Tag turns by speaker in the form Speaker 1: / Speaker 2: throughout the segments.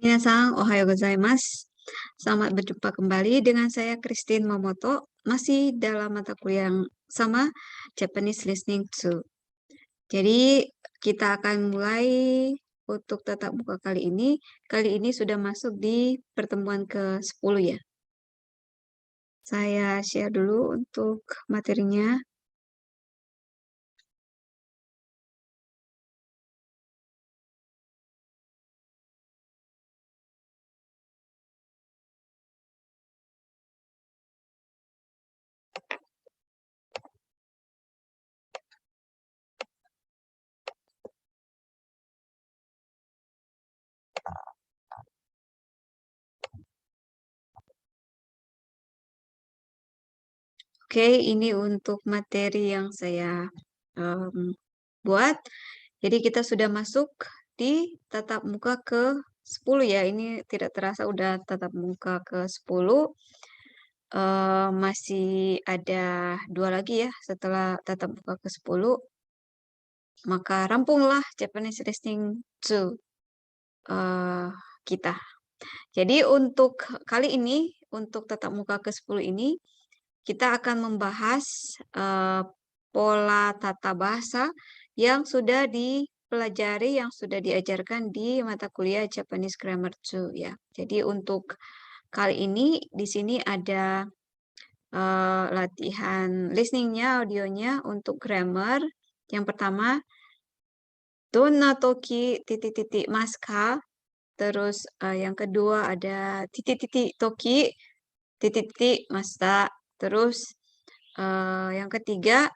Speaker 1: Minasan, ohayo gozaimasu. Selamat berjumpa kembali dengan saya Christine Momoto, masih dalam mata kuliah yang sama, Japanese Listening 2. Jadi, kita akan mulai untuk tatap muka kali ini. Kali ini sudah masuk di pertemuan ke-10 ya. Saya share dulu untuk materinya. Oke, ini untuk materi yang saya buat. Jadi kita sudah masuk di tatap muka ke-10 ya. Ini tidak terasa udah tatap muka ke-10. Masih ada 2 lagi ya setelah tatap muka ke-10. Maka rampunglah Japanese Listening 2 kita. Jadi untuk kali ini, untuk tatap muka ke-10 ini, kita akan membahas pola tata bahasa yang sudah dipelajari, yang sudah diajarkan di mata kuliah Japanese Grammar 2 ya. Jadi untuk kali ini di sini ada latihan listeningnya, audionya untuk grammar. Yang pertama, donna toki titik-titik maska. Terus yang kedua ada titik-titik toki titik-titik masta. Terus yang ketiga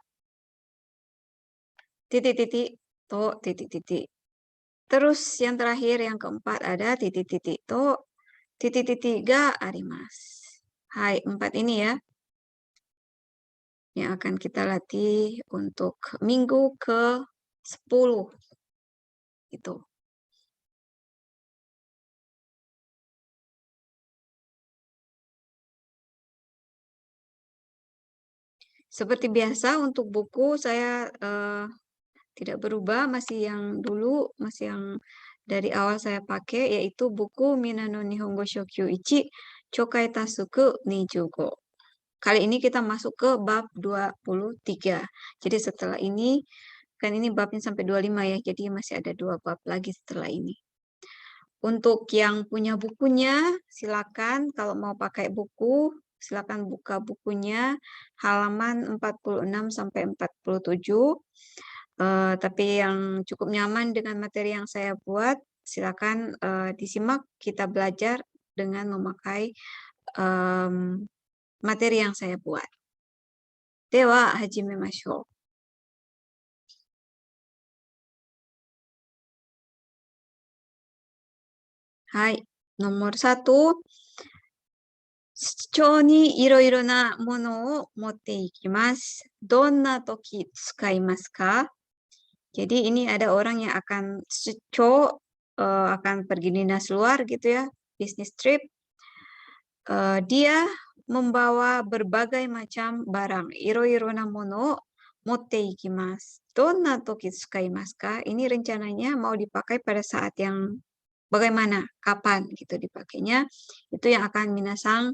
Speaker 1: titik-titik to titik-titik. Terus yang terakhir yang keempat ada titik-titik to titik-titik ga arimasu. Hai, 4 ini ya yang akan kita latih untuk minggu ke-10 itu. Seperti biasa untuk buku saya tidak berubah, masih yang dulu, masih yang dari awal saya pakai, yaitu buku Minano Nihongo Shokyu Ichi Chokai Tasuku Nijugo. Kali ini kita masuk ke bab 23. Jadi setelah ini, kan ini babnya sampai 25 ya, jadi masih ada 2 bab lagi setelah ini. Untuk yang punya bukunya, silakan kalau mau pakai buku, silakan buka bukunya halaman 46 sampai 47. Tapi yang cukup nyaman dengan materi yang saya buat, silakan disimak, kita belajar dengan memakai materi yang saya buat. Dewa hajimemashou. Hai, nomor 1. 出張にいろいろなものを持っていきます。どんな時使いますか? Jadi ini ada orang yang akan sucho, akan pergi dinas luar gitu ya, business trip. Dia membawa berbagai macam barang. Iro-iro na mono motte ikimasu. Donna toki tsukaimasu ka? Ini rencananya mau dipakai pada saat yang bagaimana, kapan gitu dipakainya. Itu yang akan minasang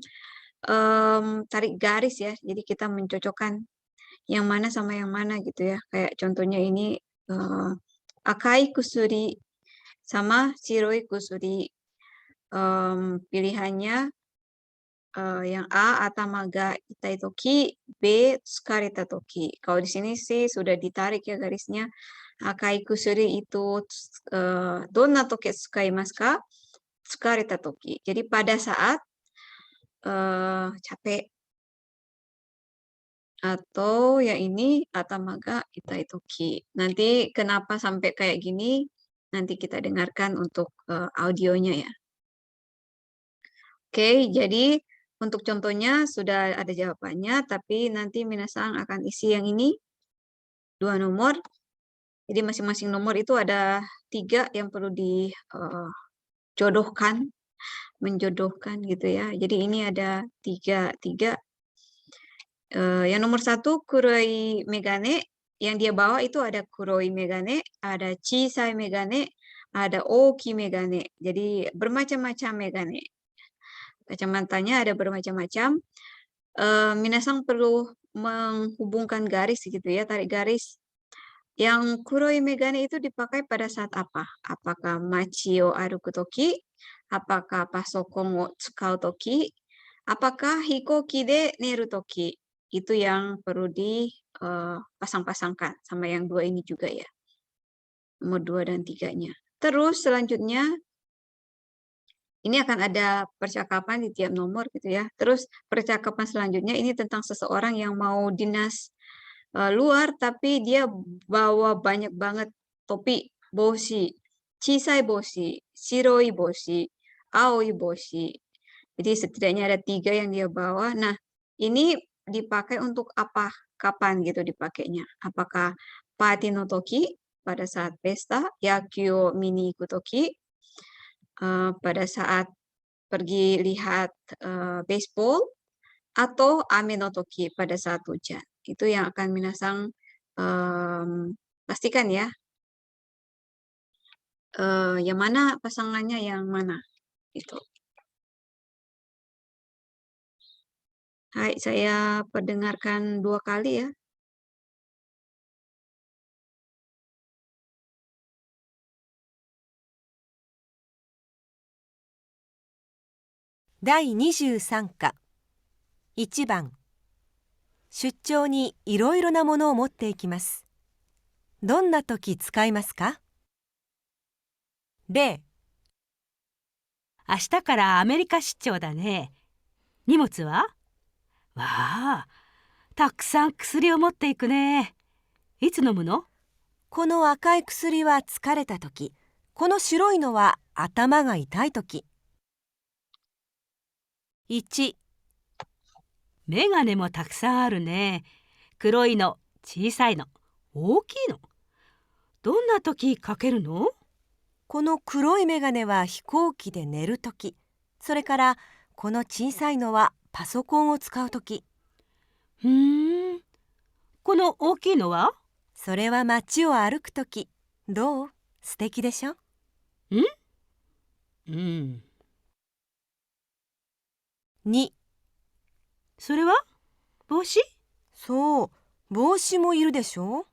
Speaker 1: tarik garis ya. Jadi kita mencocokkan yang mana sama yang mana gitu ya. Kayak contohnya ini akai kusuri sama shiroi kusuri. Pilihannya yang A, atama ga itai toki, B, tsukareta toki. Kalau di sini sih sudah ditarik ya garisnya. Akai kusuri itu donna toki tsukaimasu ka? Tsukareta toki. Jadi pada saat capek. Atau yang ini atamaga itai toki. Nanti kenapa sampai kayak gini? Nanti kita dengarkan untuk audionya ya. Oke, jadi untuk contohnya sudah ada jawabannya, tapi nanti minasang akan isi yang ini, 2 nomor. Jadi masing-masing nomor itu ada 3 yang perlu dijodohkan, menjodohkan gitu ya. Jadi ini ada 3. Yang nomor 1, kuroi megane. Yang dia bawa itu ada kuroi megane, ada chisai megane, ada oki megane. Jadi bermacam-macam megane. Kacamatanya ada bermacam-macam. Minasang perlu menghubungkan garis gitu ya, tarik garis. Yang kuroi megane itu dipakai pada saat apa? Apakah machi o aruku toki? Apakah pasokon o tsukau toki? Apakah hikoki de neru toki? Itu yang perlu dipasang-pasangkan sama yang dua ini juga ya. Nomor 2 dan 3-nya. Terus selanjutnya ini akan ada percakapan di tiap nomor gitu ya. Terus percakapan selanjutnya ini tentang seseorang yang mau dinas luar tapi dia bawa banyak banget topi, boshi, chisai boshi, shiroi boshi, aoi boshi. Jadi setidaknya ada 3 yang dia bawa. Nah, ini dipakai untuk apa? Kapan gitu dipakainya? Apakah party no toki pada saat pesta, yakyu mini ikutoki, pada saat pergi lihat baseball, atau ame no toki pada saat hujan. Itu yang akan minasang pastikan ya. Yang mana pasangannya yang mana itu. Hai, saya perdengarkan 2 kali ya.
Speaker 2: 第23課1番出張にいろいろなものを持っていきます。どんな時使いますか？例、
Speaker 3: 明日からアメリカ出張だね。荷物は？わあ、たくさん薬を持っていくね。いつ飲むの？
Speaker 2: この赤い薬は疲れた時、この白いのは頭が痛い時。1、
Speaker 3: メガネもたくさんあるね。黒いの、小さいの、大きいの。どんな時かけるの？
Speaker 2: この黒いメガネは飛行機で寝る時、それからこの小さいのはパソコンを使う時。
Speaker 3: この大きいのは？
Speaker 2: それは街を歩く時。どう？素敵でしょ？2、
Speaker 3: それは？帽子？
Speaker 2: そう、帽子もいるでしょ？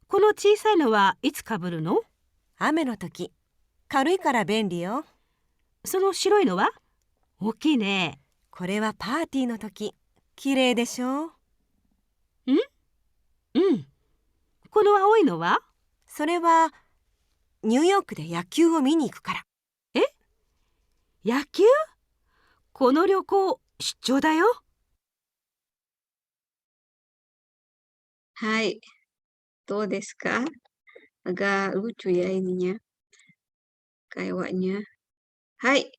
Speaker 3: この小さいのはいつかぶるの？
Speaker 2: 雨の時。軽いから便利よ。
Speaker 3: その白いのは？大きいね。
Speaker 2: これはパーティーの時。きれいでしょ？
Speaker 3: この青いのは？
Speaker 2: それはニューヨークで野球を見に行くから。
Speaker 3: 野球？この旅行出張だよ。
Speaker 1: はい。どうですか? Agak lucu ya ininya. Kayaknya. Hai,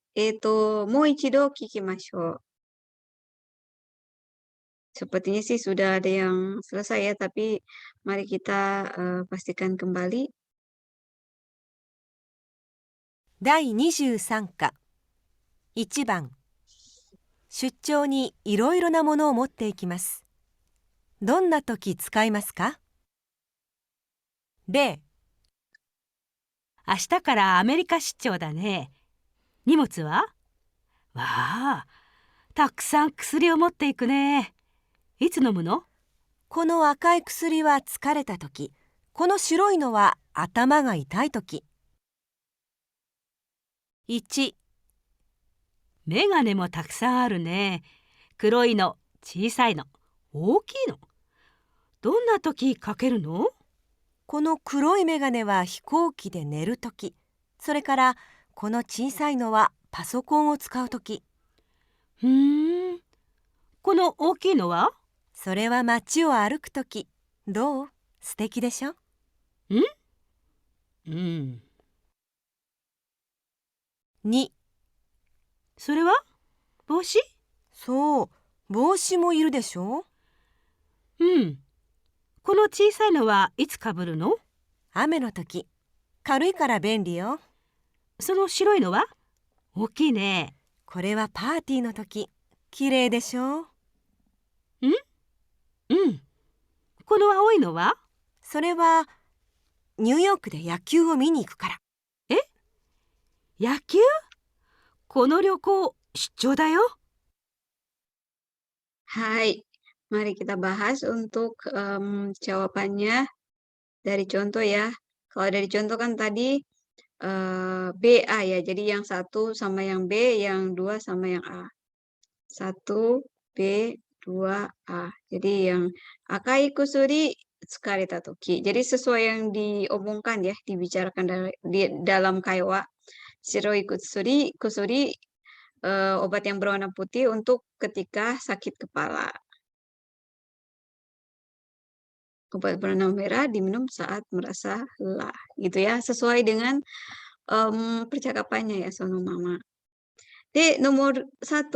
Speaker 1: mo ichido kikimashou. Sepertinya sih sudah ada yang selesai ya, tapi mari kita pastikan kembali.
Speaker 2: 第23課1番出張にいろいろなものを持っていきます。どんな時使いますか？例、
Speaker 3: 明日からアメリカ出張だね。荷物は？わあ、たくさん薬を持っていくね。いつ飲むの？
Speaker 2: この赤い薬は疲れた時、この白いのは頭が痛い時。1、
Speaker 3: メガネもたくさんあるね。黒いの、小さいの、大きいの。どんな時かけるの？
Speaker 2: この黒いメガネは飛行機で寝る時、それからこの小さいのはパソコンを使う時。
Speaker 3: この大きいのは？
Speaker 2: それは街を歩く時。どう？素敵でしょ？2、
Speaker 3: それは？帽子？
Speaker 2: そう、帽子もいるでしょ？
Speaker 3: この小さいのはいつかぶるの？
Speaker 2: 雨の時。軽いから便利よ。
Speaker 3: その白いのは？大きいね。
Speaker 2: これはパーティーの時。きれいでしょ？
Speaker 3: この青いのは？
Speaker 2: それはニューヨークで野球を見に行くから。
Speaker 3: 野球？この旅行、出張だよ。
Speaker 1: Hai, mari kita bahas untuk jawabannya dari contoh ya. Kalau dari contoh kan tadi BA ya, jadi yang satu sama yang B, yang dua sama yang A. 1, B, 2, A. Jadi yang Akai kusuri tsukareta toki. Jadi sesuai yang diomongkan ya, dibicarakan dalam kaiwa. Shiroi kusuri obat yang berwarna putih untuk ketika sakit kepala. Obat berwarna merah diminum saat merasa lelah, gitu ya. Sesuai dengan percakapannya ya, Sono Mama. Di nomor 1,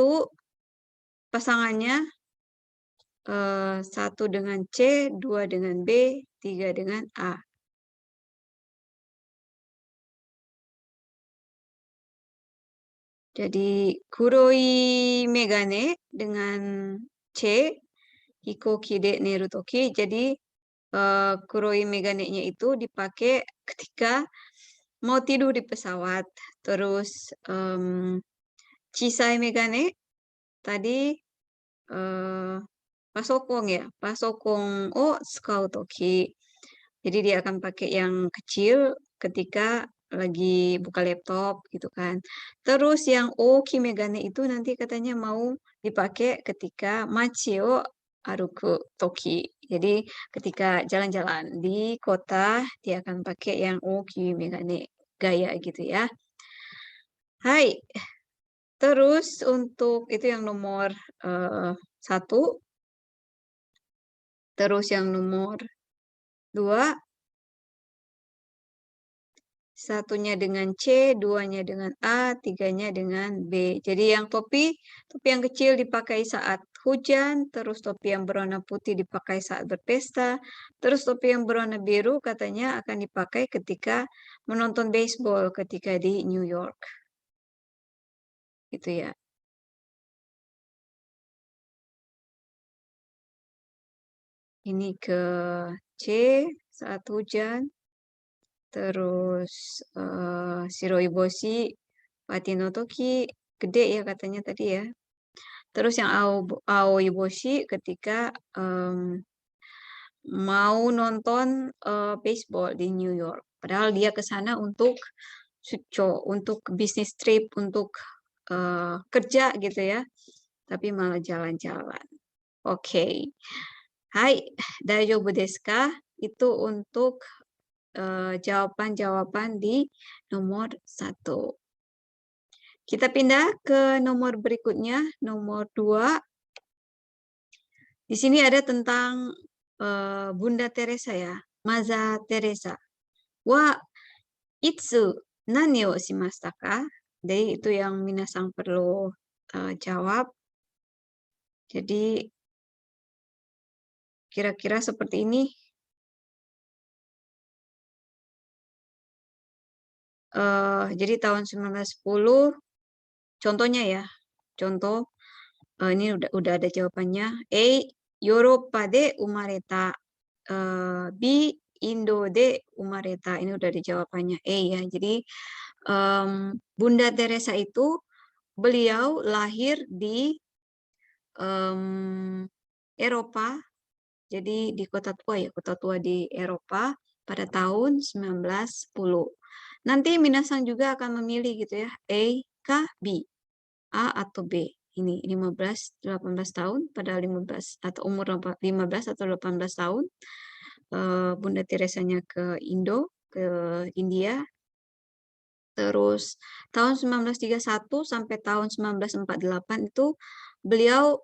Speaker 1: pasangannya 1 dengan C, 2 dengan B, 3 dengan A. Jadi kuroi megane dengan C, hikoki de neru toki. Jadi kuroi megane-nya itu dipakai ketika mau tidur di pesawat. Terus chisai megane tadi pasokong ya, pasokong o tsukau toki. Jadi dia akan pakai yang kecil ketika lagi buka laptop gitu kan. Terus yang oki megane itu nanti katanya mau dipakai ketika machi o aruku toki. Jadi ketika jalan-jalan di kota dia akan pakai yang oki megane gaya gitu ya. Hai. Terus untuk itu yang nomor 1. Terus yang nomor 2. Satunya dengan C, 2-nya dengan A, 3-nya dengan B. Jadi yang topi yang kecil dipakai saat hujan, terus topi yang berwarna putih dipakai saat berpesta, terus topi yang berwarna biru katanya akan dipakai ketika menonton baseball ketika di New York. Gitu ya. Ini ke C saat hujan. Terus shiroiboshi wati no toki gede ya katanya tadi ya. Terus yang aoiboshi ketika mau nonton baseball di New York. Padahal dia ke sana untuk suco, untuk bisnis trip, untuk kerja gitu ya. Tapi malah jalan-jalan. Oke. Hai, daijoubu desu ka? Itu untuk jawaban-jawaban di nomor 1. Kita pindah ke nomor berikutnya, nomor 2. Di sini ada tentang Bunda Teresa ya, Maza Teresa. Wa itsu nani o shimashita ka? Jadi itu yang minasang perlu jawab. Jadi kira-kira seperti ini. Jadi tahun 1910, contohnya ya, contoh ini udah ada jawabannya. A, Yoruba de umareta. B, Indo de umareta. Ini udah ada jawabannya A ya. Jadi Bunda Teresa itu beliau lahir di Eropa. Jadi di kota tua ya, kota tua di Eropa pada tahun 1910. Nanti minasang juga akan memilih gitu ya, A kah B, A atau B. Ini 15, 18 tahun, pada 15 atau umur 15 atau 18 tahun. Bunda Teresanya ke India. Terus tahun 1931 sampai tahun 1948 itu beliau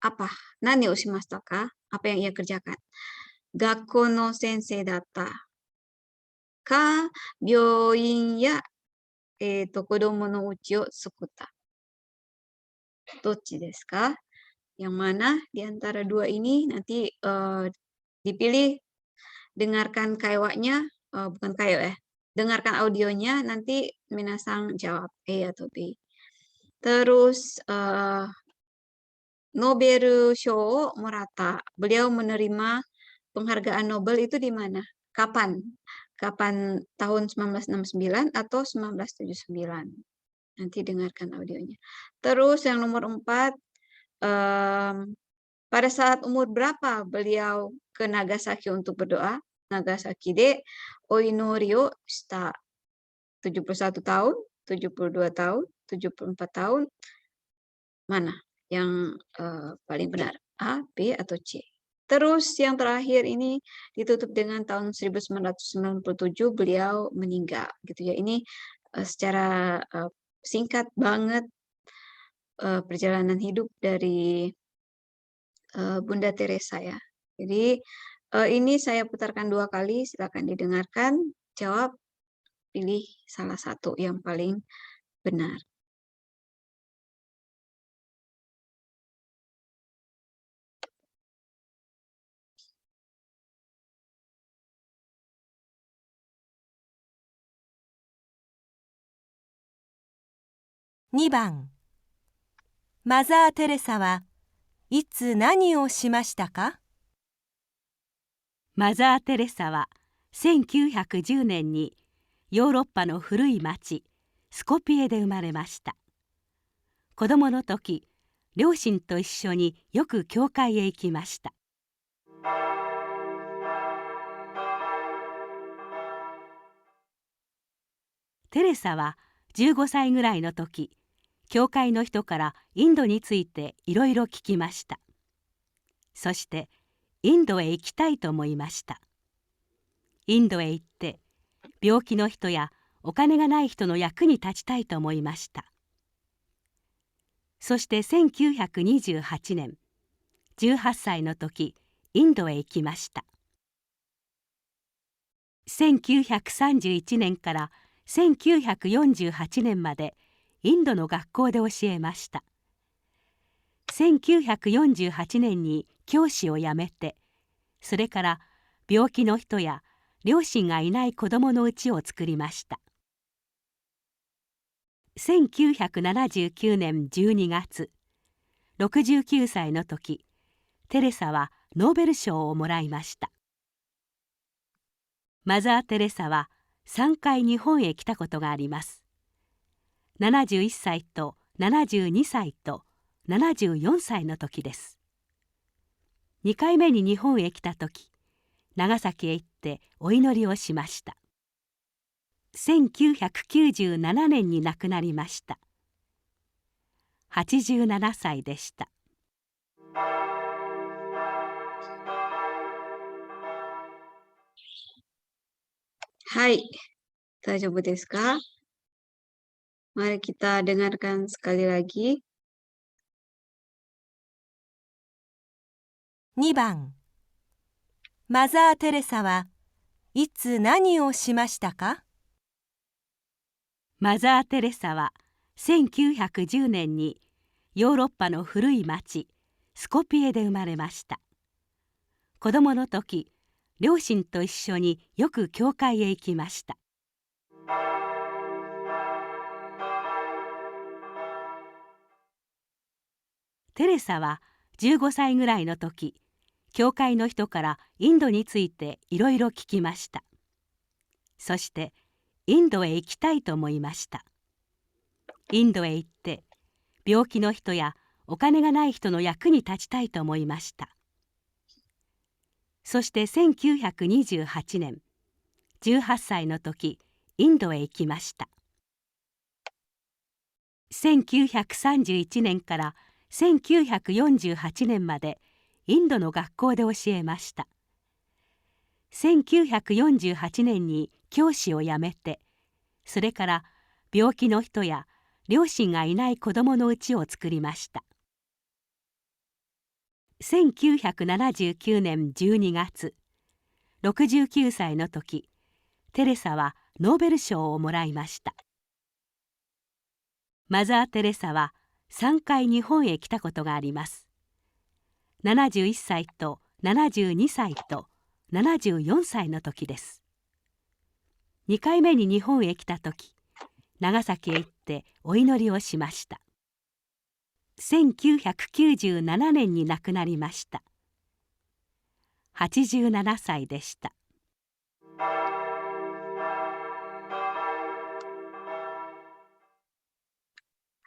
Speaker 1: apa? Nani o shimashita ka? Apa yang ia kerjakan? Gakko no sensei datta. Ka byoin ya kodomo no uchi o tsukutta. Dochi desu ka? Yang mana di antara dua ini nanti dipilih, dengarkan kaiwanya, bukan kaiwa ya, dengarkan audionya, nanti minasang jawab A atau B. Terus Nobel Show Murata, beliau menerima penghargaan Nobel itu di mana? Kapan? kapan tahun 1969 atau 1979. Nanti dengarkan audionya. Terus yang nomor 4, pada saat umur berapa beliau ke Nagasaki untuk berdoa? Nagasaki de Oinorio shita. 71 tahun, 72 tahun, 74 tahun. Mana yang paling benar? A, B, atau C? Terus yang terakhir ini ditutup dengan tahun 1997 beliau meninggal gitu ya. Ini secara singkat banget perjalanan hidup dari Bunda Teresa ya. Jadi ini saya putarkan 2 kali, silakan didengarkan, jawab, pilih salah satu yang paling benar.2
Speaker 2: 番、マザー・テレサはいつ何をしましたか？
Speaker 3: マザー・テレサは1910年にヨーロッパの古い町スコピエで生まれました。子供の時、両親と一緒によく教会へ行きました。テレサは15歳ぐらいの時、教会の人からインドについていろいろ聞きました。そしてインドへ行きたいと思いました。インドへ行って病気の人やお金がない人の役に立ちたいと思いました。そして1928年、18歳の時、インドへ行きました。1931年から1948年までインドの学校で教えました。1948年に教師を辞めて、それから病気の人や両親がいない子どもの家を作りました。1979年12月、69歳の時、テレサはノーベル賞をもらいました。マザー・テレサは3回日本へ来たことがあります。71歳と72歳と74歳の時です。2回目に日本へ来た時、長崎へ行ってお祈りをしました。1997年に亡くなりました。87歳でした。
Speaker 1: はい、大丈夫ですか? Mari kita dengarkan sekali lagi.
Speaker 2: 2番、マザー・テレサはいつ何をしましたか？
Speaker 3: マザー・テレサは1910年にヨーロッパの古い町スコピエで生まれました。子供の時、両親と一緒によく教会へ行きました。テレサは15歳ぐらいの時、教会の人からインドについていろいろ聞きました。そしてインドへ行きたいと思いました。インドへ行って病気の人やお金がない人の役に立ちたいと思いました。そして1928年、18歳の時、インドへ行きました。1931年から1948年までインドの学校で教えました。1948年に教師を辞めて、それから病気の人や両親がいない子どもの家を作りました。1979年12月、69歳の時、テレサはノーベル賞をもらいました。マザー・テレサは3回日本へ来たことがあります。71歳と72歳と74歳の時です。2回目に日本へ来た時、長崎へ行ってお祈りをしました。1997年に亡くなりました。87歳でした。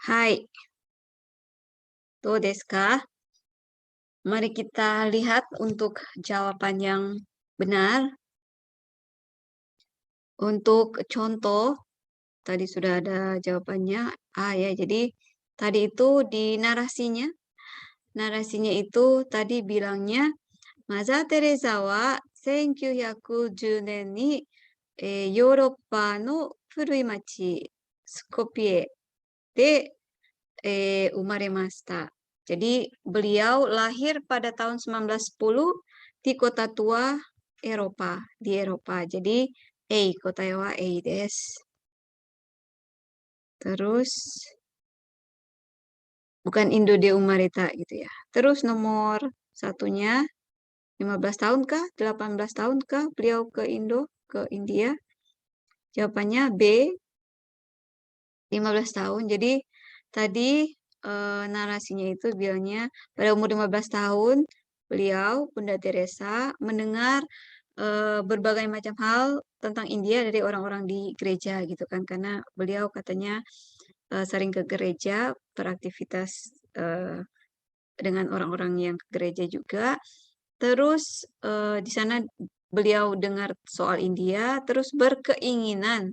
Speaker 1: Hai, どうですか? Mari kita lihat untuk jawaban yang benar. Untuk contoh, tadi sudah ada jawabannya A ya. Jadi tadi itu di narasinya itu tadi bilangnya Mother Teresa wa 1910年に、ヨーロッパの古い町スコピエで、umaremashita. Jadi beliau lahir pada tahun 1910 di kota tua Eropa, di Eropa. Jadi A, kotae wa A desu. Terus bukan Indo de umareta gitu ya. Terus nomor satunya 15 tahun kah? 18 tahun kah beliau ke India? Jawabannya B, 15 tahun. Jadi tadi narasinya itu bilangnya pada umur 15 tahun beliau, Bunda Teresa, mendengar berbagai macam hal tentang India dari orang-orang di gereja gitu kan. Karena beliau katanya sering ke gereja, beraktivitas dengan orang-orang yang ke gereja juga. Terus di sana beliau dengar soal India, terus berkeinginan.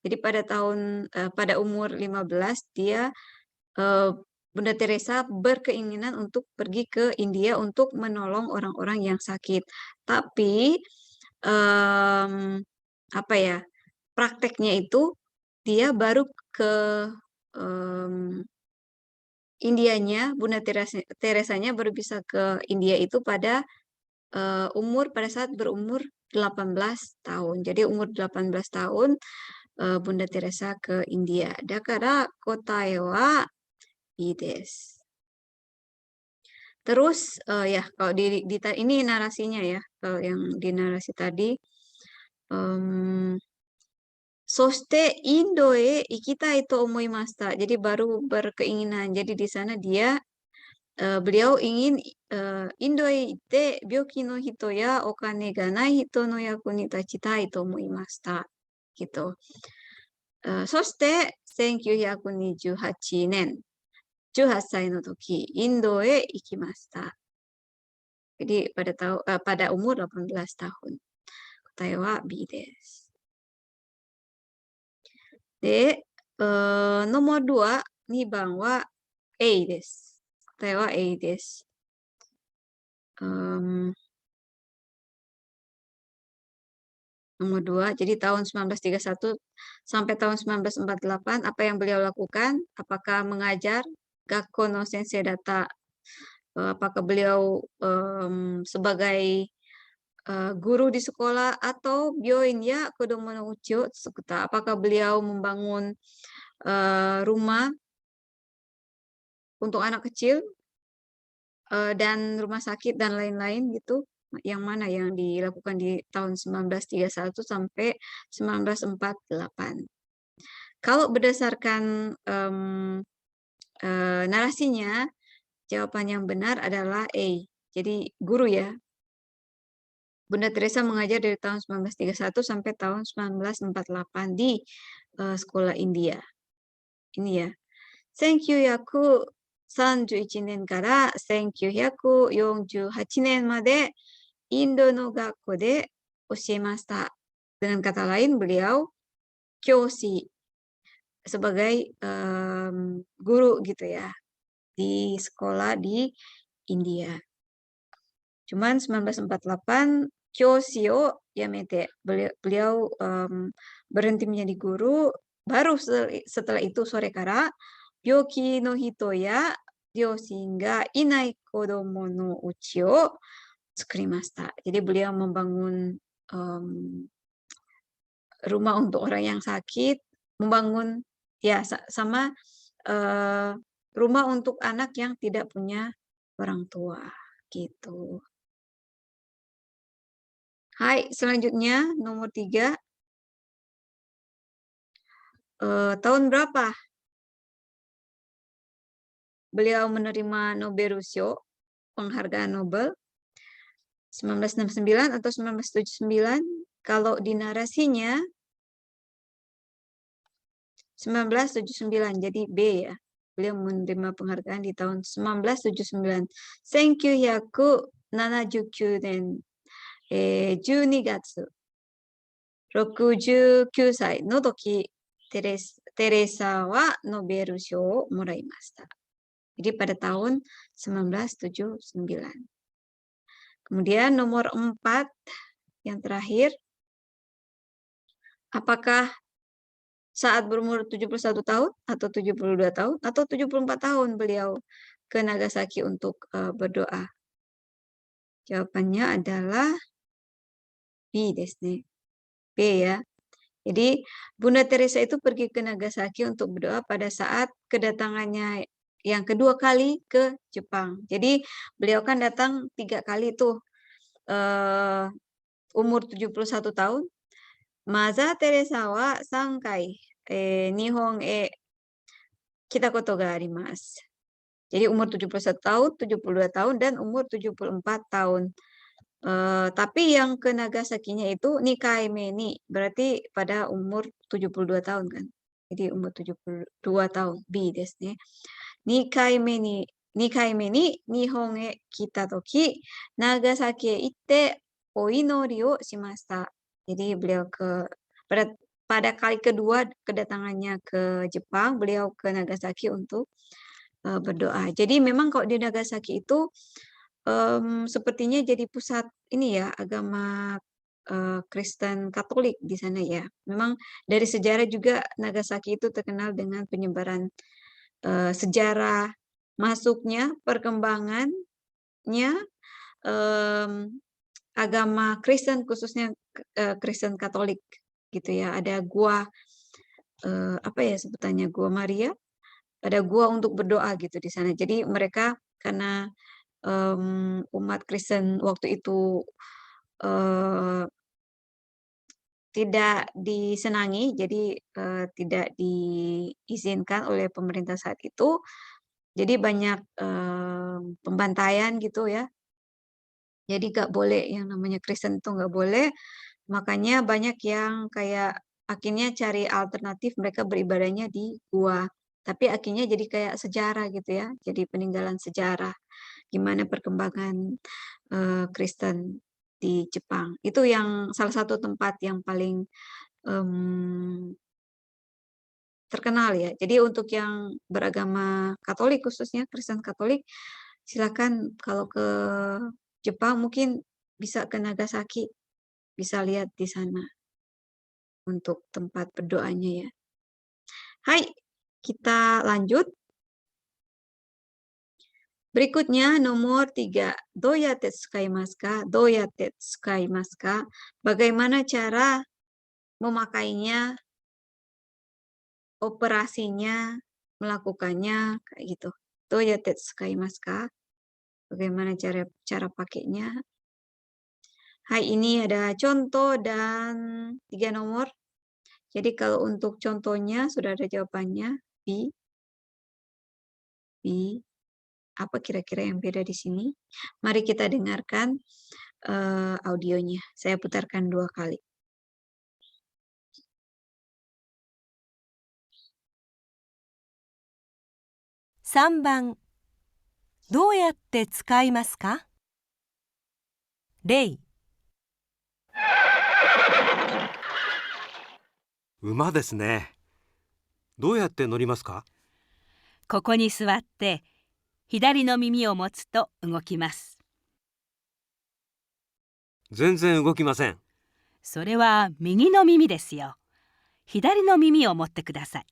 Speaker 1: Jadi pada umur 15 dia Bunda Teresa berkeinginan untuk pergi ke India untuk menolong orang-orang yang sakit. Tapi apa ya? Prakteknya itu dia baru ke Indianya, Bunda Teresanya baru bisa ke India itu pada saat berumur 18 tahun. Jadi umur 18 tahun Bunda Teresa ke India. Dakara kotae wa ii desu. Terus ya kalau ini narasinya ya, kalau yang di narasi tadi. Soste Indo e ikitai to omoimashita. Jadi baru berkeinginan. Jadi di sana beliau ingin Indo e itte byoki no hito ya okane ga nai hito no yaku ni tachitai to omoimashita. Gitu. Soste 1928年、18歳の時、インドへ行きました。Jadi pada umur 18 tahun. Kotae wa B です。で、nomor 2、2番は A です。答えは A です。Nomor 2, jadi tahun 1931 sampai tahun 1948, apa yang beliau lakukan? Apakah mengajar? Gakko no sensei data. Apakah beliau sebagai guru di sekolah atau byoin ya kodomo no uchi o tsukutta? Apakah beliau membangun rumah untuk anak kecil dan rumah sakit dan lain-lain gitu? Yang mana yang dilakukan di tahun 1931 sampai 1948? Kalau berdasarkan narasinya, jawaban yang benar adalah A. Jadi guru ya. Bunda Teresa mengajar dari tahun 1931 sampai tahun 1948 di sekolah India. Ini ya. 1931年から1948年までインドの学校で教えました。Dengan kata lain, beliau kyoshi sebagai guru gitu ya di sekolah di India. Cuman 1948 kyoshi o yamete, beliau berhenti menjadi guru. Baru setelah itu sore kara byoki no hito ya ryoshin ga inai kodomo no uchi o tsukurimashita. Jadi beliau membangun rumah untuk orang yang sakit, membangun ya sama rumah untuk anak yang tidak punya orang tua gitu. Hai, selanjutnya nomor 3. Tahun berapa beliau menerima Nobel penghargaan Nobel? 1969 atau 1979? Kalau di narasinya 1979, jadi B ya. Beliau menerima penghargaan di tahun 1979. 1979年、12月、69歳の時、テレサはノーベル賞をもらいました。Jadi pada tahun 1979. Kemudian nomor 4, yang terakhir, apakah saat berumur 71 tahun atau 72 tahun atau 74 tahun beliau ke Nagasaki untuk berdoa? Jawabannya adalah B ですね。B ya. Jadi Bunda Teresa itu pergi ke Nagasaki untuk berdoa pada saat kedatangannya yang kedua kali ke Jepang. Jadi beliau kan datang 3 kali tuh, umur 71 tahun. Maza Teresa wa 3 回、Nihonへ来たことがあります。Jadi umur 71 tahun, 72 tahun, dan umur 74 tahun. Tapi yang ke Nagasaki-nya itu Nikai Meni, berarti pada umur 72 tahun kan. Jadi umur 72 tahun. B ですね。2回目に日本へ来たとき、長崎へ行ってお祈りをしました。Jadi beliau pada kali kedua kedatangannya ke Jepang, beliau ke Nagasaki untuk berdoa. Jadi memang kalau di Nagasaki itu sepertinya jadi pusat ini ya, agama Kristen Katolik di sana ya. Memang dari sejarah juga Nagasaki itu terkenal dengan penyebaran sejarah masuknya, perkembangannya agama Kristen, khususnya Kristen Katolik gitu ya. Ada gua apa ya sebutannya, gua Maria. Ada gua untuk berdoa gitu di sana. Jadi mereka karena umat Kristen waktu itu tidak disenangi, jadi tidak diizinkan oleh pemerintah saat itu. Jadi banyak pembantaian gitu ya. Jadi nggak boleh, yang namanya Kristen itu nggak boleh. Makanya banyak yang kayak akhirnya cari alternatif, mereka beribadahnya di gua. Tapi akhirnya jadi kayak sejarah gitu ya. Jadi peninggalan sejarah gimana perkembangan Kristen di Jepang. Itu yang salah satu tempat yang paling terkenal ya. Jadi untuk yang beragama Katolik, khususnya Kristen Katolik, silakan kalau ke Jepang mungkin bisa ke Nagasaki, bisa lihat di sana untuk tempat berdoanya ya. Hai, kita lanjut. Berikutnya nomor 3, doyatte tsukaimasu ka? Doyatte tsukaimasu ka? Bagaimana cara memakainya, operasinya, melakukannya, kayak gitu. Doyatte tsukaimasu ka? Bagaimana cara pakainya? Hai, ini ada contoh dan 3 nomor. Jadi kalau untuk contohnya sudah ada jawabannya, B. Apa kira-kira yang beda di sini? Mari kita dengarkan audionya. Saya putarkan 2 kali.
Speaker 2: 3番、どうやって使いますか？例、
Speaker 4: 馬ですね。どうやって乗りますか？
Speaker 3: ここに座って左の耳を持つと動きます。
Speaker 4: 全然動きません。
Speaker 3: それは右の耳ですよ。左の耳を持ってください。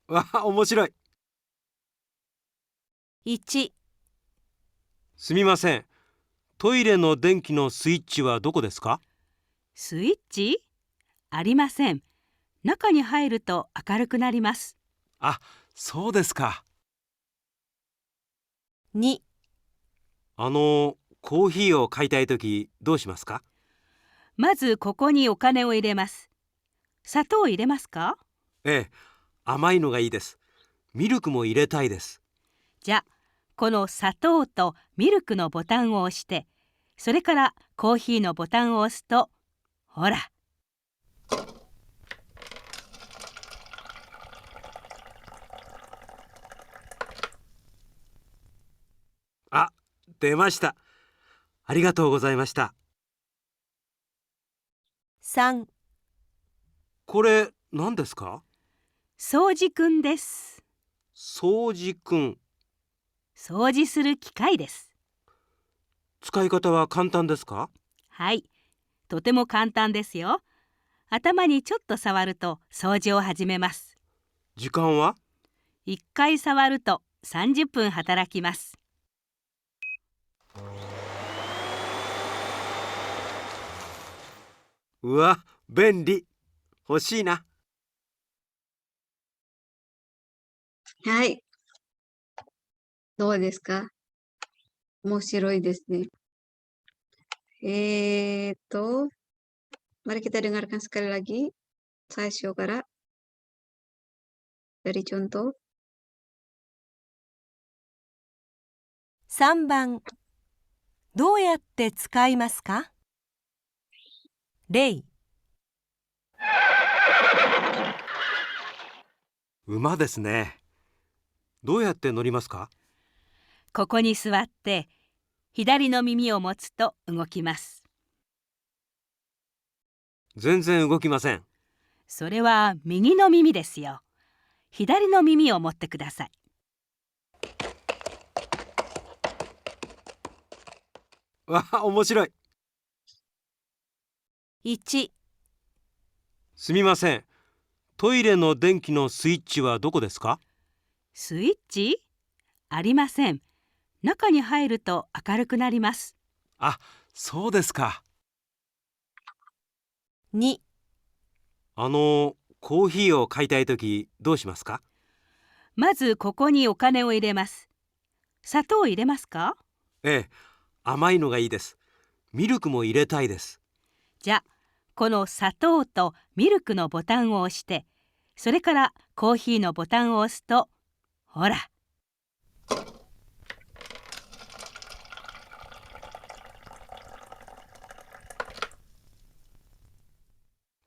Speaker 4: わあ、面白い。
Speaker 2: 1、
Speaker 4: すみません。トイレの電気のスイッチはどこですか？
Speaker 3: スイッチ？ありません。中に入ると明るくなります。
Speaker 4: あ、そうですか。
Speaker 2: 2、
Speaker 4: コーヒーを買いたいときどうしますか？
Speaker 3: まずここにお金を入れます。砂糖を入れますか？
Speaker 4: ええ、甘いのがいいです。ミルクも入れたいです。
Speaker 3: じゃあ、この砂糖とミルクのボタンを押して、それからコーヒーのボタンを押すと、ほら。
Speaker 4: 出ました。ありがとうございました。
Speaker 2: 3、
Speaker 4: これ何ですか？
Speaker 3: 掃除くんです。
Speaker 4: 掃除くん。
Speaker 3: 掃除する機械です。
Speaker 4: 使い方は簡単ですか？
Speaker 3: はい、とても簡単ですよ。頭にちょっと触ると掃除を始めます。
Speaker 4: 時間は？
Speaker 3: 1回触ると30分働きます。
Speaker 4: うわ、便利。欲しいな。
Speaker 1: はい。どうですか？面白いですね。Mari kita dengarkan sekali lagi Saisho kara dari contoh.
Speaker 2: 3番、どうやって使いますか？例、
Speaker 4: 馬ですね。どうやって乗りますか？
Speaker 3: ここに座って左の耳を持つと動きます。
Speaker 4: 全然動きません。
Speaker 3: それは右の耳ですよ。左の耳を持ってください。
Speaker 4: わあ、面白い。
Speaker 2: 1、
Speaker 4: すみません。トイレの電気のスイッチはどこですか？
Speaker 3: スイッチ？ありません。中に入ると明るくなります。
Speaker 4: あ、そうですか。
Speaker 2: 2、
Speaker 4: コーヒーを買いたいときどうしますか？
Speaker 3: まずここにお金を入れます。砂糖を入れますか？
Speaker 4: ええ、甘いのがいいです。ミルクも入れたいです。
Speaker 3: じゃあ、この砂糖とミルクのボタンを押して、それからコーヒーのボタンを押すと、ほら。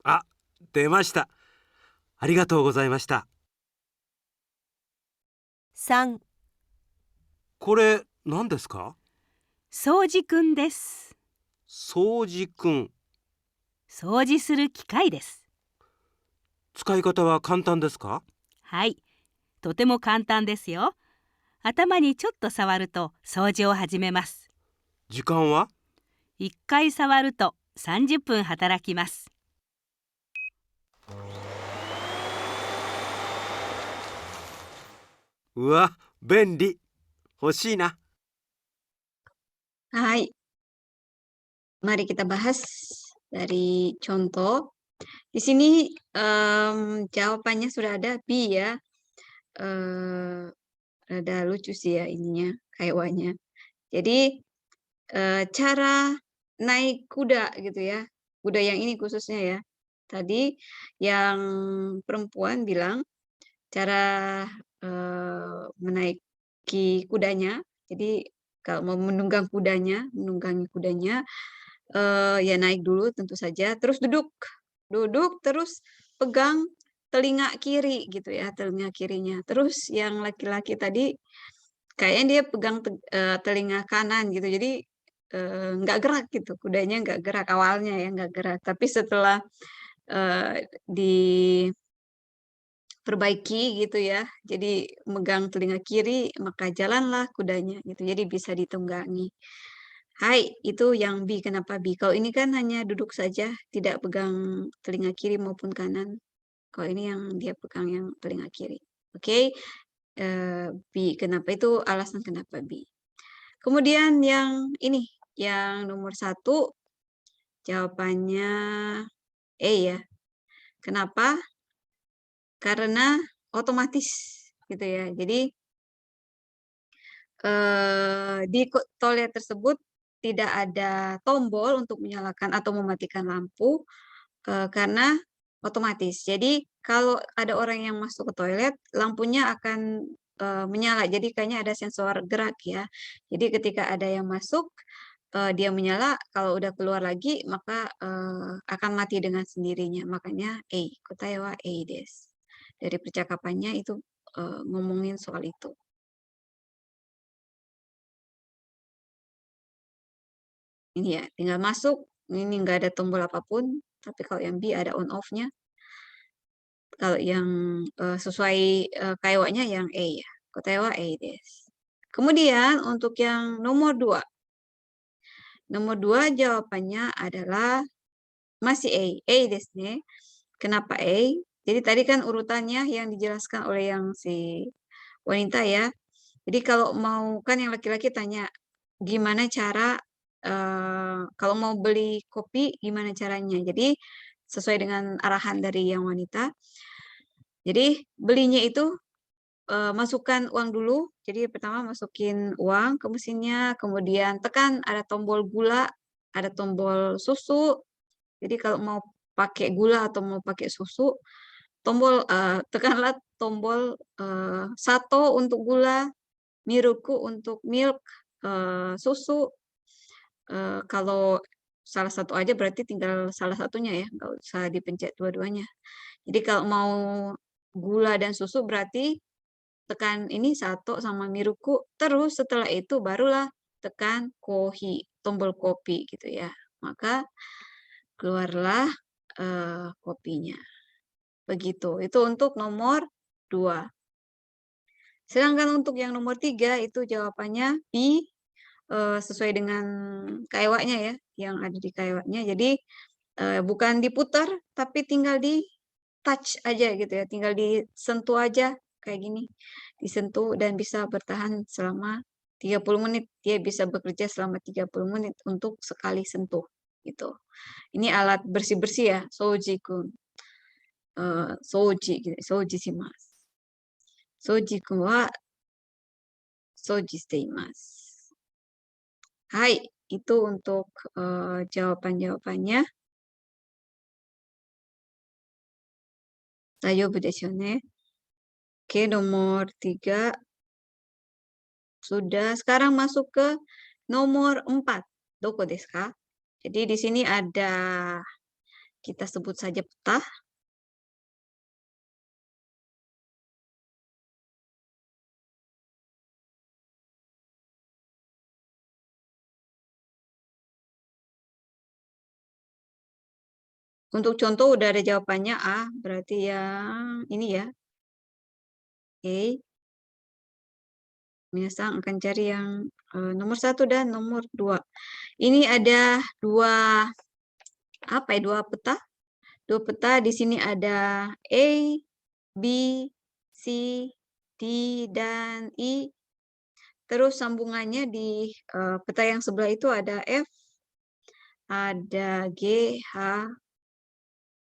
Speaker 4: あ、出ました。ありがとうございました。
Speaker 2: 3、
Speaker 4: これ何ですか？
Speaker 3: 掃除くんです。
Speaker 4: 掃除くん。
Speaker 3: 掃除する機械です。
Speaker 4: 使い方は簡単ですか？
Speaker 3: はい、とても簡単ですよ。頭にちょっと触ると掃除を始めます。
Speaker 4: 時間は？
Speaker 3: 1回触ると30分働きます。
Speaker 4: うわ、便利。欲しいな。
Speaker 1: Hai. Mari kita bahas dari contoh. Di sini jawabannya sudah ada B ya. Rada lucu sih ya ininya, haiwannya. Jadi cara naik kuda gitu ya. Kuda yang ini khususnya ya. Tadi yang perempuan bilang cara menaiki kudanya. Jadi kalau mau menunggangi kudanya, ya naik dulu tentu saja, terus duduk, terus pegang telinga kiri gitu ya, telinga kirinya. Terus yang laki-laki tadi kayaknya dia pegang telinga kanan gitu, jadi nggak gerak gitu, kudanya nggak gerak awalnya ya, nggak gerak. Tapi setelah diperbaiki gitu ya, jadi megang telinga kiri, maka jalanlah kudanya gitu, jadi bisa ditunggangi. Hai, itu yang B. Kenapa B? Kalau ini kan hanya duduk saja, tidak pegang telinga kiri maupun kanan. Kalau ini yang dia pegang yang telinga kiri. Oke, B. Kenapa itu alasan kenapa B. Kemudian yang ini, yang nomor 1, jawabannya E ya. Kenapa? Karena otomatis gitu ya. Jadi di toilet tersebut tidak ada tombol untuk menyalakan atau mematikan lampu, karena otomatis. Jadi kalau ada orang yang masuk ke toilet, lampunya akan menyala. Jadi kayaknya ada sensor gerak ya. Jadi ketika ada yang masuk, dia menyala, kalau udah keluar lagi maka akan mati dengan sendirinya. Makanya A, kotae wa A desu. Dari percakapannya itu ngomongin soal itu. Ini ya, tinggal masuk. Ini nggak ada tombol apapun. Tapi kalau yang B ada on off-nya. Kalau yang sesuai kaiwanya yang A ya. Kotewa A desu. Kemudian untuk yang nomor 2. Nomor 2 jawabannya adalah masih A. A desu ne. Kenapa A? Jadi tadi kan urutannya yang dijelaskan oleh yang si wanita ya. Jadi kalau mau, kan yang laki-laki tanya, gimana cara, kalau mau beli kopi, gimana caranya? Jadi sesuai dengan arahan dari yang wanita. Jadi belinya itu, masukkan uang dulu. Jadi pertama masukin uang ke mesinnya, kemudian tekan ada tombol gula, ada tombol susu. Jadi kalau mau pakai gula atau mau pakai susu, tekanlah tombol, sato untuk gula, miruku untuk milk, susu. Kalau salah satu aja berarti tinggal salah satunya ya, nggak usah dipencet dua-duanya. Jadi kalau mau gula dan susu berarti tekan ini sato sama miruku, terus setelah itu barulah tekan tombol kopi gitu ya. Maka keluarlah kopinya. Begitu, itu untuk nomor 2. Sedangkan untuk yang nomor 3 itu jawabannya B, sesuai dengan kaiwanya ya, yang ada di kaiwanya. Jadi bukan diputar, tapi tinggal di touch aja gitu ya, tinggal disentuh aja kayak gini. Disentuh dan bisa bertahan selama 30 menit. Dia bisa bekerja selama 30 menit untuk sekali sentuh gitu. Ini alat bersih-bersih ya, soji-kun. Soji gitu, soji shimasu. Soji-kun wa soji shite imasu. Hai, itu untuk jawaban-jawabannya. Daijoubu desu ne? Oke, nomor 3 sudah. Sekarang masuk ke nomor 4. Doko desu ka? Jadi di sini ada, kita sebut saja peta. Untuk contoh udah ada jawabannya A, berarti yang ini ya. Oke. Minasan akan cari yang nomor 1 dan nomor 2. Ini ada dua peta. Dua peta di sini ada A, B, C, D, dan E. Terus sambungannya di peta yang sebelah itu ada F, ada G, H,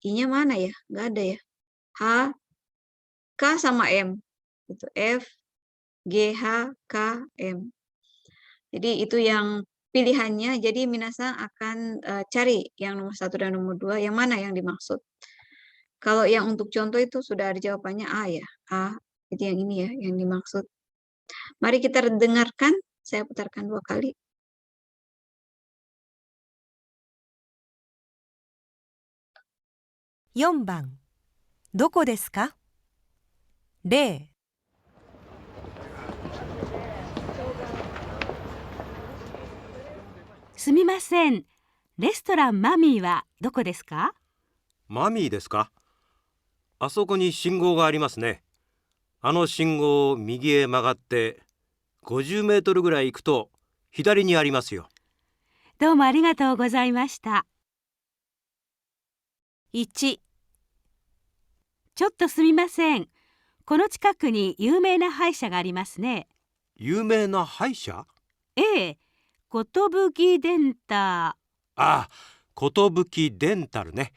Speaker 1: I-nya mana ya? Nggak ada ya. H, K sama M. Itu F, G, H, K, M. Jadi itu yang pilihannya. Jadi minasan akan cari yang nomor 1 dan nomor 2, yang mana yang dimaksud. Kalau yang untuk contoh itu sudah ada jawabannya A ya. A, jadi yang ini ya yang dimaksud. Mari kita dengarkan. Saya putarkan 2 kali.
Speaker 2: 4番どこですか？ 0、
Speaker 3: すみません。レストランマミーはどこですか？
Speaker 4: マミーですか？あそこに信号がありますね。あの信号を右へ曲がって50メートルぐらい行くと左にありますよ。
Speaker 3: どうもありがとうございました。
Speaker 2: 1、
Speaker 3: ちょっとすみません。この近くに有名な歯医者がありますね。
Speaker 4: 有名な歯医者？
Speaker 3: ええ、寿デンタ
Speaker 4: ああ、寿デンタルね。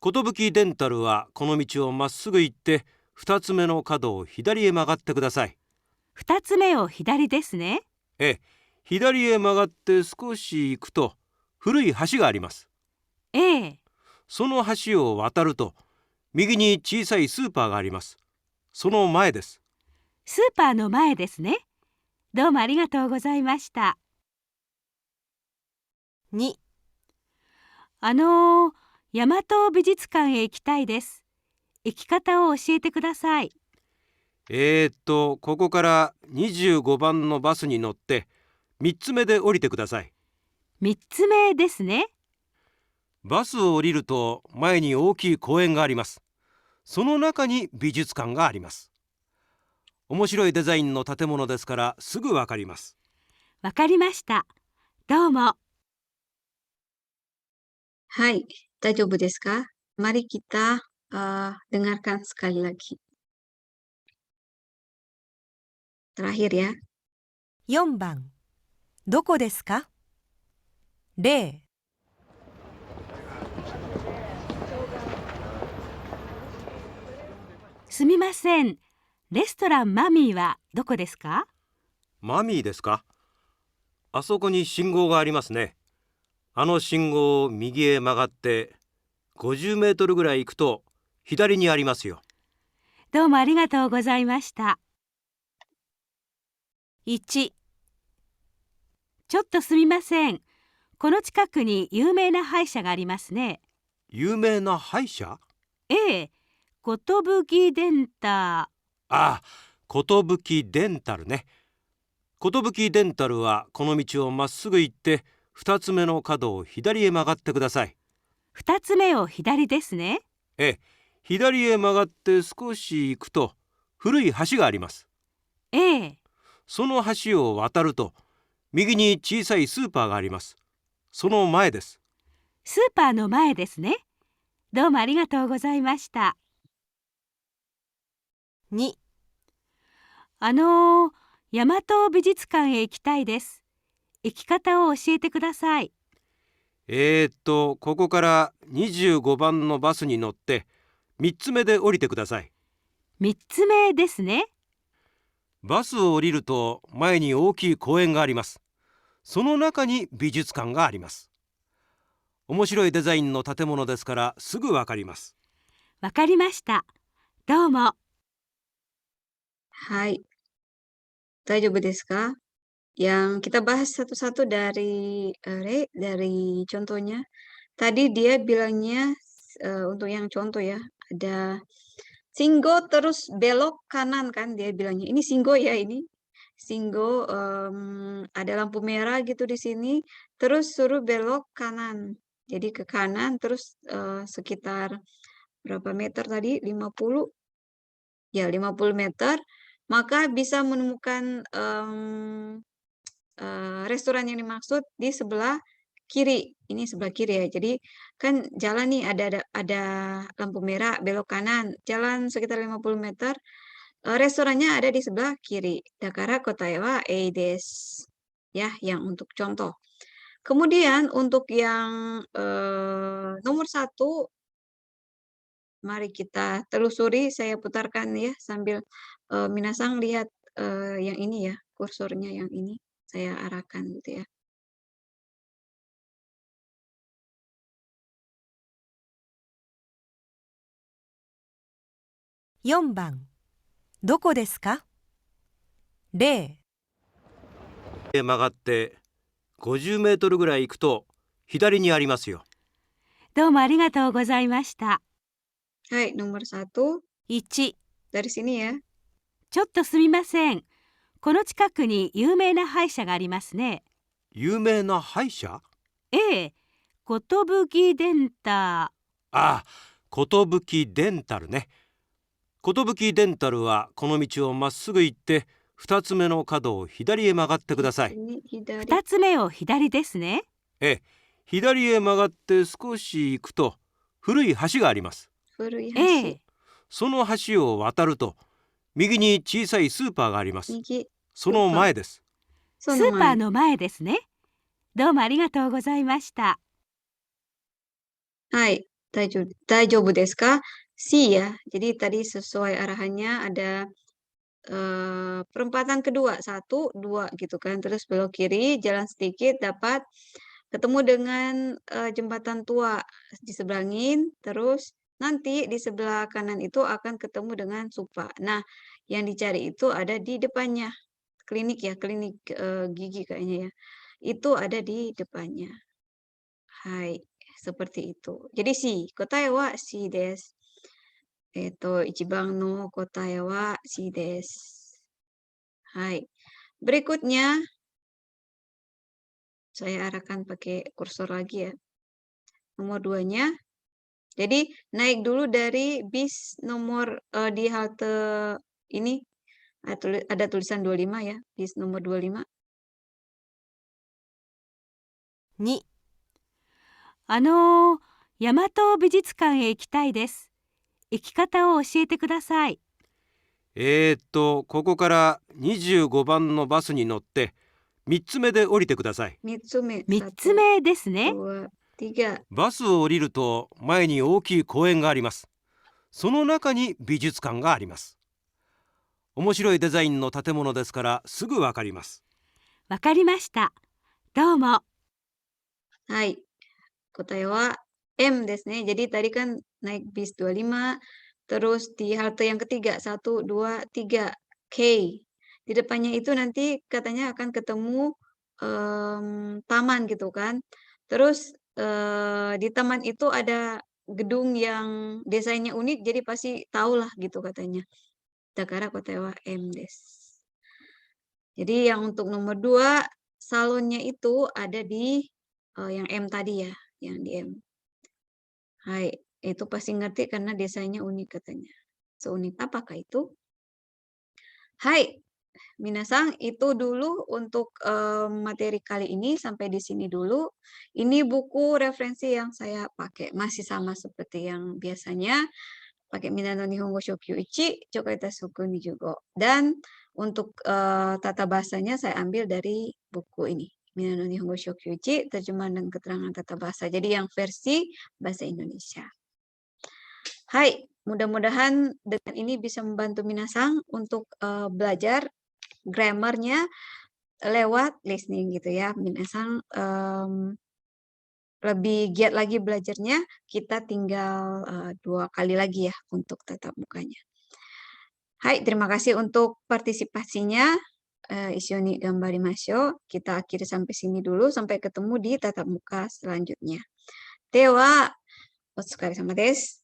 Speaker 4: 寿デンタルはこの道をまっすぐ行って2つ目の角を左へ曲がってください。
Speaker 3: 2つ目を左ですね。
Speaker 4: ええ、左へ曲がって少し行くと古い橋があります。
Speaker 3: ええ、
Speaker 4: その橋を渡ると右に小さいスーパーがあります。その前です。
Speaker 3: スーパーの前ですね。どうもありがとうございました。
Speaker 2: 2、
Speaker 3: 大和美術館へ行きたいです。行き方を教えてください。
Speaker 4: ここから25番のバスに乗って3つ目で降りてください。
Speaker 3: 3つ目ですね。
Speaker 4: バスを降りると前に大きい公園があります。その中に美術館があります。面白いデザインの建物ですからすぐわかります。
Speaker 3: わかりました。どうも。
Speaker 1: Hai, dajobu desu ka? Mari kita dengarkan sekali lagi. Terakhir ya.
Speaker 2: 4番どこですか？ 0、
Speaker 3: すみません。レストランマミーはどこですか？
Speaker 4: マミーですか？あそこに信号がありますね。あの信号を右へ曲がって50メートルぐらい行くと左にありますよ。
Speaker 3: どうもありがとうございました。
Speaker 2: 1、
Speaker 3: ちょっとすみません。この近くに有名な歯医者がありますね。
Speaker 4: 有名な歯医者？
Speaker 3: ええ、寿デンタ
Speaker 4: ああ、寿デンタルね。寿デンタルはこの道をまっすぐ行って2つ目の角を左へ曲がってください。
Speaker 3: 2つ目を左ですね。
Speaker 4: ええ、左へ曲がって少し行くと古い橋があります。
Speaker 3: ええ、
Speaker 4: その橋を渡ると右に小さいスーパーがあります。その前です。
Speaker 3: スーパーの前ですね。どうもありがとうございました。
Speaker 2: 2、
Speaker 3: 大和美術館へ行きたいです。行き方を教えてください。
Speaker 4: ここから25番のバスに乗って3つ目で降りてください。
Speaker 3: 3つ目ですね。
Speaker 4: バスを降りると前に大きい公園があります。その中に美術館があります。面白いデザインの建物ですからすぐわかります。
Speaker 3: わかりました。どうも。
Speaker 1: Hai, dajobu desu ka? Yang kita bahas satu-satu dari contohnya. Tadi dia bilangnya untuk yang contoh ya, ada Singgo terus belok kanan kan dia bilangnya. Ini Singgo ya ini. Singgo ada lampu merah gitu di sini, terus suruh belok kanan. Jadi ke kanan terus sekitar berapa meter tadi? 50. Ya, 50 meter, maka bisa menemukan restoran yang dimaksud di sebelah kiri. Ini sebelah kiri ya. Jadi kan jalan nih ada lampu merah belok kanan, jalan sekitar 50 meter, restorannya ada di sebelah kiri. Dakara kotae wa ei desu. Ya, yang untuk contoh. Kemudian untuk yang nomor 1, mari kita telusuri, saya putarkan ya sambil minasang lihat yang ini ya, kursornya yang ini saya arahkan gitu ya.
Speaker 2: 4番どこですか？ 0、
Speaker 4: 曲がって50メートルぐらい行くと左にありますよ。
Speaker 3: どうもありがとうございました。
Speaker 1: Hai, nomor 1
Speaker 2: 1、dari
Speaker 1: sini ya.
Speaker 3: ちょっとすみません。この近くに有名な歯医者がありますね。
Speaker 4: 有名な歯医者？
Speaker 3: ええ、寿デンタ
Speaker 4: ああ、寿デンタルね。寿デンタルはこの道をまっすぐ行って2つ目の角を左へ曲がってください。
Speaker 1: Ini hidari.
Speaker 3: 2つ目を左ですね。
Speaker 4: ええ、左へ曲がって少し行くと古い橋があります。
Speaker 1: Furui
Speaker 3: え
Speaker 1: hashi.
Speaker 3: え、
Speaker 4: その橋を渡ると右に小さいスーパーがあります。
Speaker 1: Miki.
Speaker 4: その前です。
Speaker 3: スーパーの前ですね。どうもありがとうございました。
Speaker 1: Hai, dajobu desu ka? Si ya. Jadi tadi sesuai arahannya ada perempatan kedua, 1, 2 gitu kan. Terus belok kiri, jalan sedikit dapat ketemu dengan jembatan tua, diseberangin, terus nanti di sebelah kanan itu akan ketemu dengan Supa. Nah, yang dicari itu ada di depannya. Klinik ya, klinik gigi kayaknya ya. Itu ada di depannya. Hai, seperti itu. Jadi si, kotae wa si desu. Ichiban no kotae wa si desu. Hai. Berikutnya Saya arahkan pakai kursor lagi ya. Nomor 2-nya. Jadi naik dulu dari bis nomor di halte ini ada tulisan 25 ya, bis nomor 25.
Speaker 2: 2、
Speaker 3: 大和美術館へ行きたいです。行き方を教えてください。
Speaker 4: ここから25番のバスに乗って3つ目で降りてください。
Speaker 1: 3つ目。
Speaker 3: 3つ目ですね。
Speaker 1: 1, 2, 3.
Speaker 4: バスを降りると前に大きい公園があります。その中に美術館があります。面白いデザインの建物ですからすぐわかります。
Speaker 3: わかりました。どうも。
Speaker 1: はい。答えは M ですね。Jadi tadi kan naik bis 25, terus di halte yang ketiga 1, 2, 3 K. Di depannya itu nanti katanya akan ketemu taman gitu kan. Terus di taman itu ada gedung yang desainnya unik, jadi pasti tahulah gitu katanya. Dakara kote wa M desu. Jadi yang untuk nomor 2, salonnya itu ada di yang M tadi ya, yang di M. Hai, itu pasti ngerti karena desainnya unik katanya. Seunik apakah itu? Hai, minasang, itu dulu untuk materi kali ini, sampai di sini dulu. Ini buku referensi yang saya pakai, masih sama seperti yang biasanya. Pakai Minano Nihongo Shokyu Ichi, Chokaita Suku Nijugo. Dan untuk tata bahasanya saya ambil dari buku ini. Minano Nihongo Shokyu Ichi, terjemahan dan keterangan tata bahasa. Jadi yang versi bahasa Indonesia. Hai, mudah-mudahan dengan ini bisa membantu minasang untuk belajar grammarnya lewat listening gitu ya. Minasang lebih giat lagi belajarnya, kita tinggal 2 kali lagi ya untuk tatap mukanya. Hai, terima kasih untuk partisipasinya. Isyoni gambarimashou. Kita akhiri sampai sini dulu, sampai ketemu di tatap muka selanjutnya. Dewa, otsukare sama desu.